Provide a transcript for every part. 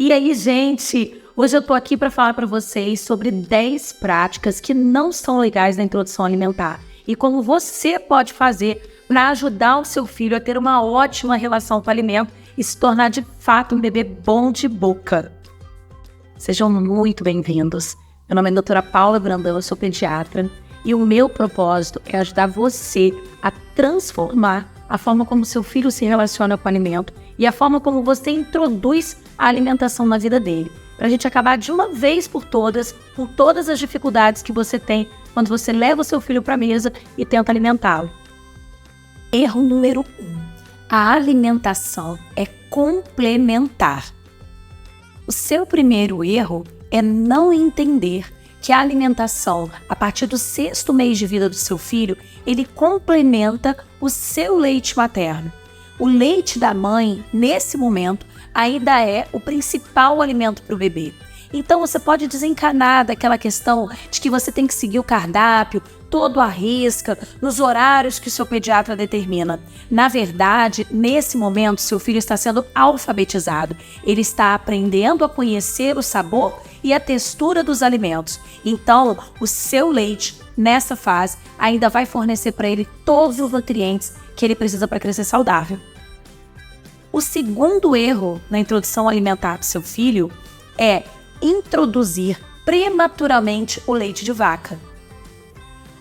E aí, gente, hoje eu tô aqui para falar para vocês sobre 10 práticas que não são legais na introdução alimentar e como você pode fazer para ajudar o seu filho a ter uma ótima relação com o alimento e se tornar de fato um bebê bom de boca. Sejam muito bem-vindos. Meu nome é doutora Paula Brandão, eu sou pediatra e o meu propósito é ajudar você a transformar a forma como seu filho se relaciona com o alimento e a forma como você introduz a alimentação na vida dele, para a gente acabar de uma vez por todas com todas as dificuldades que você tem quando você leva o seu filho para a mesa e tenta alimentá-lo. Erro número 1. A alimentação é complementar. O seu primeiro erro é não entender que a alimentação, a partir do 6º mês de vida do seu filho, ele complementa o seu leite materno. O leite da mãe, nesse momento, ainda é o principal alimento para o bebê. Então você pode desencanar daquela questão de que você tem que seguir o cardápio, todo à risca, nos horários que o seu pediatra determina. Na verdade, nesse momento, seu filho está sendo alfabetizado. Ele está aprendendo a conhecer o sabor e a textura dos alimentos. Então, o seu leite, nessa fase, ainda vai fornecer para ele todos os nutrientes que ele precisa para crescer saudável. O segundo erro na introdução alimentar do seu filho é introduzir prematuramente o leite de vaca.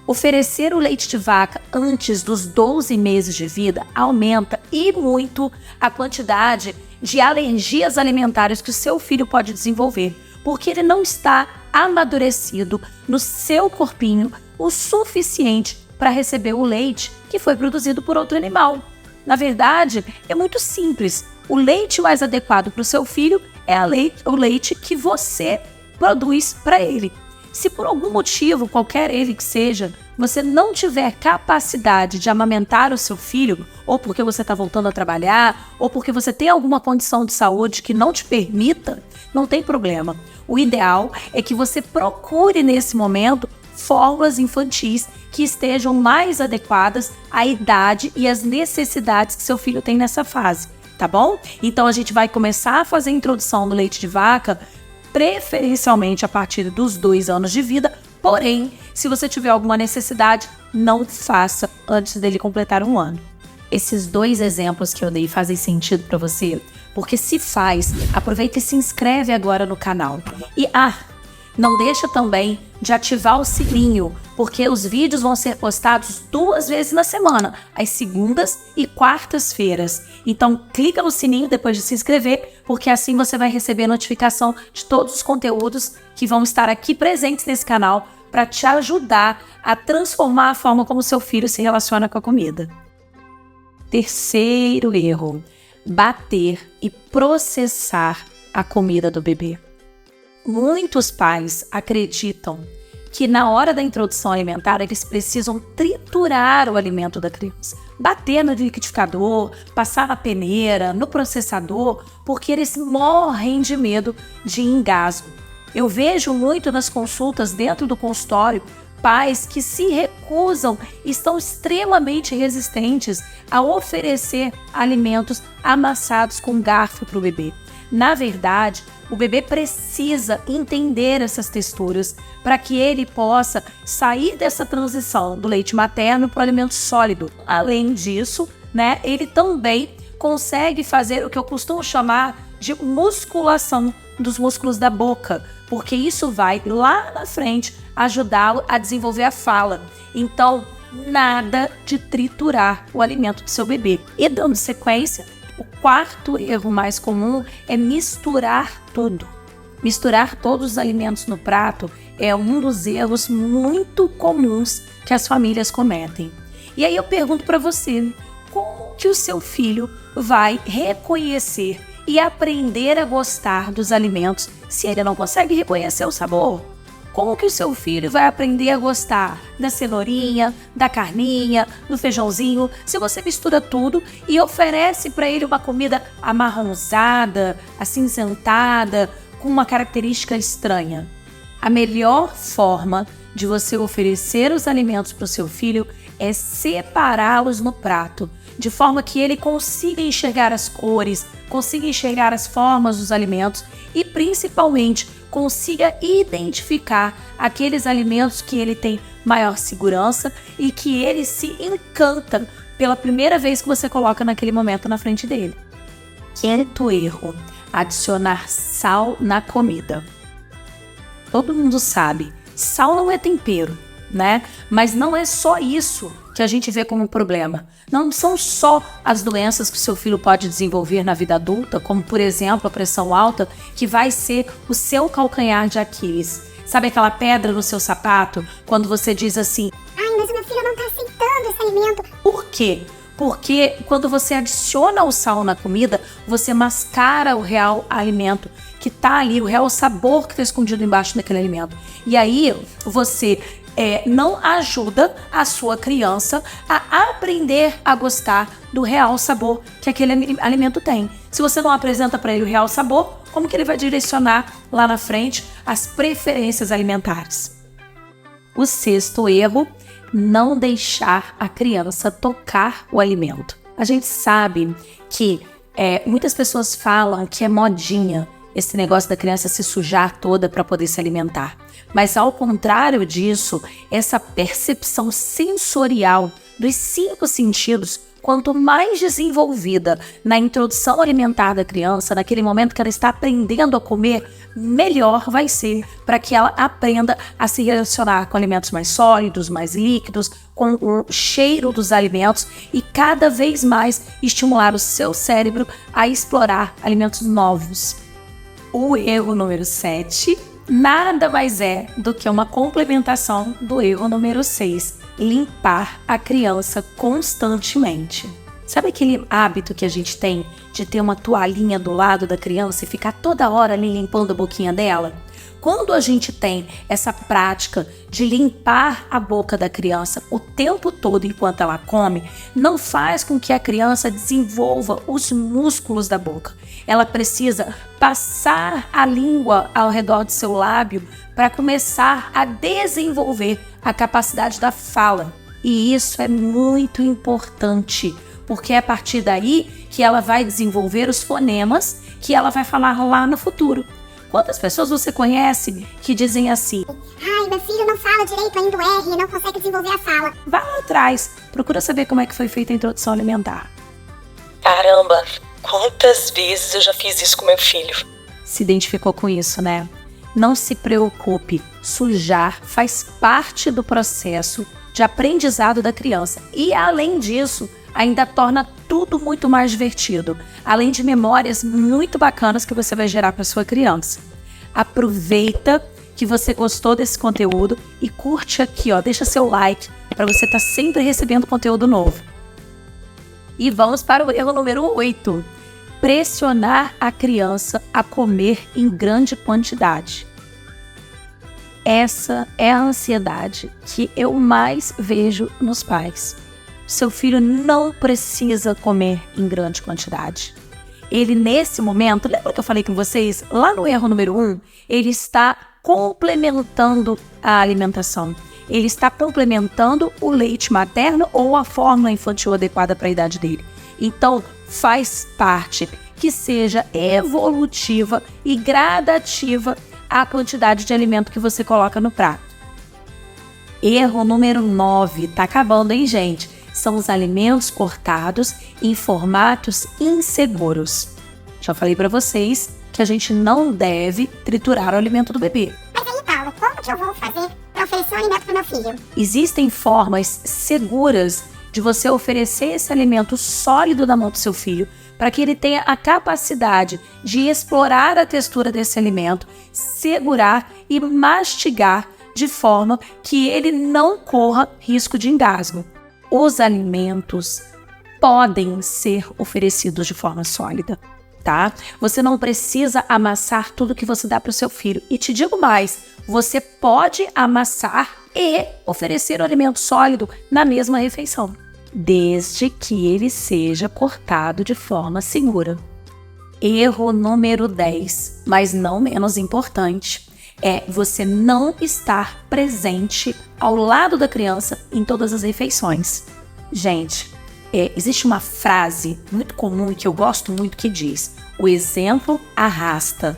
Oferecer o leite de vaca antes dos 12 meses de vida aumenta e muito a quantidade de alergias alimentares que o seu filho pode desenvolver, porque ele não está amadurecido no seu corpinho o suficiente para receber o leite que foi produzido por outro animal. Na verdade, é muito simples. O leite mais adequado para o seu filho é o leite que você produz para ele. Se por algum motivo, qualquer ele que seja, você não tiver capacidade de amamentar o seu filho, ou porque você está voltando a trabalhar, ou porque você tem alguma condição de saúde que não te permita, não tem problema. O ideal é que você procure nesse momento fórmulas infantis que estejam mais adequadas à idade e às necessidades que seu filho tem nessa fase, tá bom? Então a gente vai começar a fazer a introdução do leite de vaca, preferencialmente a partir dos 2 anos de vida, porém, se você tiver alguma necessidade, não faça antes dele completar 1 ano. Esses 2 exemplos que eu dei fazem sentido para você? Porque se faz, aproveita e se inscreve agora no canal. E não deixa também de ativar o sininho, porque os vídeos vão ser postados 2 vezes na semana, às segundas e quartas-feiras. Então clica no sininho depois de se inscrever, porque assim você vai receber notificação de todos os conteúdos que vão estar aqui presentes nesse canal para te ajudar a transformar a forma como seu filho se relaciona com a comida. Terceiro erro: bater e processar a comida do bebê. Muitos pais acreditam que na hora da introdução alimentar eles precisam triturar o alimento da criança, bater no liquidificador, passar na peneira, no processador, porque eles morrem de medo de engasgo. Eu vejo muito nas consultas dentro do consultório pais que se recusam, estão extremamente resistentes a oferecer alimentos amassados com garfo para o bebê. Na verdade, o bebê precisa entender essas texturas para que ele possa sair dessa transição do leite materno para o alimento sólido. Além disso, ele também consegue fazer o que eu costumo chamar de musculação dos músculos da boca, porque isso vai lá na frente ajudá-lo a desenvolver a fala. Então, nada de triturar o alimento do seu bebê. E dando sequência, o 4º erro mais comum é misturar tudo. Misturar todos os alimentos no prato é um dos erros muito comuns que as famílias cometem. E aí eu pergunto para você, como que o seu filho vai reconhecer e aprender a gostar dos alimentos se ele não consegue reconhecer o sabor? Como que o seu filho vai aprender a gostar da cenourinha, da carninha, do feijãozinho, se você mistura tudo e oferece para ele uma comida amarronzada, acinzentada, com uma característica estranha? A melhor forma de você oferecer os alimentos para o seu filho é separá-los no prato, de forma que ele consiga enxergar as cores, consiga enxergar as formas dos alimentos e, principalmente, consiga identificar aqueles alimentos que ele tem maior segurança e que ele se encanta pela primeira vez que você coloca naquele momento na frente dele. Quinto erro: adicionar sal na comida. Todo mundo sabe, sal não é tempero, né? Mas não é só isso que a gente vê como problema. Não são só as doenças que o seu filho pode desenvolver na vida adulta, como, por exemplo, a pressão alta, que vai ser o seu calcanhar de Aquiles. Sabe aquela pedra no seu sapato, quando você diz assim: ai, mas o meu filho não tá aceitando esse alimento. Por quê? Porque quando você adiciona o sal na comida, você mascara o real alimento que tá ali, o real sabor que tá escondido embaixo daquele alimento. E aí você não ajuda a sua criança a aprender a gostar do real sabor que aquele alimento tem. Se você não apresenta para ele o real sabor, como que ele vai direcionar lá na frente as preferências alimentares? O sexto erro: não deixar a criança tocar o alimento. A gente sabe que muitas pessoas falam que é modinha esse negócio da criança se sujar toda para poder se alimentar. Mas ao contrário disso, essa percepção sensorial dos 5 sentidos, quanto mais desenvolvida na introdução alimentar da criança, naquele momento que ela está aprendendo a comer, melhor vai ser para que ela aprenda a se relacionar com alimentos mais sólidos, mais líquidos, com o cheiro dos alimentos e cada vez mais estimular o seu cérebro a explorar alimentos novos. O erro número 7 nada mais é do que uma complementação do erro número 6, limpar a criança constantemente. Sabe aquele hábito que a gente tem de ter uma toalhinha do lado da criança e ficar toda hora ali limpando a boquinha dela? Quando a gente tem essa prática de limpar a boca da criança o tempo todo enquanto ela come, não faz com que a criança desenvolva os músculos da boca. Ela precisa passar a língua ao redor do seu lábio para começar a desenvolver a capacidade da fala. E isso é muito importante, porque é a partir daí que ela vai desenvolver os fonemas que ela vai falar lá no futuro. Quantas pessoas você conhece que dizem assim: ai, meu filho não fala direito ainda o R, não consegue desenvolver a fala. Vai lá atrás, procura saber como é que foi feita a introdução alimentar. Caramba, quantas vezes eu já fiz isso com meu filho? Se identificou com isso, né? Não se preocupe, sujar faz parte do processo de aprendizado da criança. E além disso, ainda torna tudo muito mais divertido, além de memórias muito bacanas que você vai gerar para sua criança. Aproveita que você gostou desse conteúdo e curte aqui, ó, deixa seu like para você estar sempre recebendo conteúdo novo. E vamos para o erro número 8. Pressionar a criança a comer em grande quantidade. Essa é a ansiedade que eu mais vejo nos pais. Seu filho não precisa comer em grande quantidade. Ele, nesse momento, lembra que eu falei com vocês? Lá no erro número 1, ele está complementando a alimentação. Ele está complementando o leite materno ou a fórmula infantil adequada para a idade dele. Então, faz parte que seja evolutiva e gradativa a quantidade de alimento que você coloca no prato. Erro número 9, tá acabando, hein, gente? São os alimentos cortados em formatos inseguros. Já falei para vocês que a gente não deve triturar o alimento do bebê. Mas aí, Paulo, como que eu vou fazer para oferecer o alimento pro meu filho? Existem formas seguras de você oferecer esse alimento sólido na mão do seu filho para que ele tenha a capacidade de explorar a textura desse alimento, segurar e mastigar de forma que ele não corra risco de engasgo. Os alimentos podem ser oferecidos de forma sólida, tá? Você não precisa amassar tudo que você dá para o seu filho. E te digo mais, você pode amassar e oferecer o alimento sólido na mesma refeição, desde que ele seja cortado de forma segura. Erro número 10, mas não menos importante, é você não estar presente ao lado da criança em todas as refeições. Gente, existe uma frase muito comum que eu gosto muito que diz: o exemplo arrasta.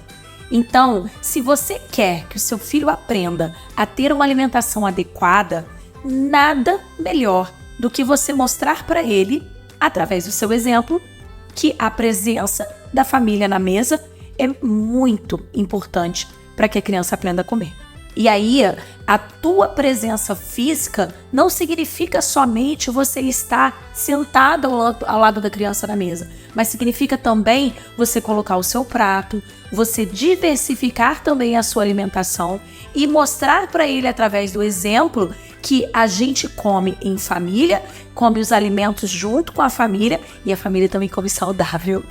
Então, se você quer que o seu filho aprenda a ter uma alimentação adequada, nada melhor do que você mostrar para ele, através do seu exemplo, que a presença da família na mesa é muito importante para que a criança aprenda a comer. E aí, a tua presença física não significa somente você estar sentado ao lado da criança na mesa, mas significa também você colocar o seu prato, você diversificar também a sua alimentação e mostrar para ele, através do exemplo, que a gente come em família, come os alimentos junto com a família e a família também come saudável.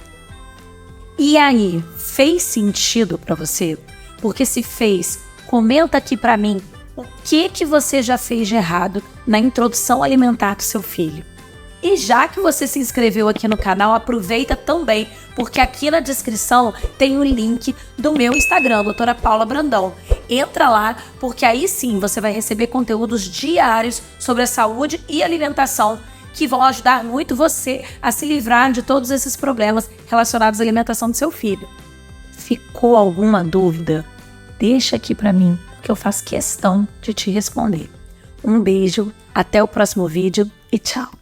E aí, fez sentido para você? Porque se fez, comenta aqui para mim o que você já fez de errado na introdução alimentar do seu filho. E já que você se inscreveu aqui no canal, aproveita também, porque aqui na descrição tem o link do meu Instagram, Doutora Paula Brandão. Entra lá, porque aí sim você vai receber conteúdos diários sobre a saúde e alimentação, que vão ajudar muito você a se livrar de todos esses problemas relacionados à alimentação do seu filho. Ficou alguma dúvida? Deixa aqui para mim, que eu faço questão de te responder. Um beijo, até o próximo vídeo e tchau!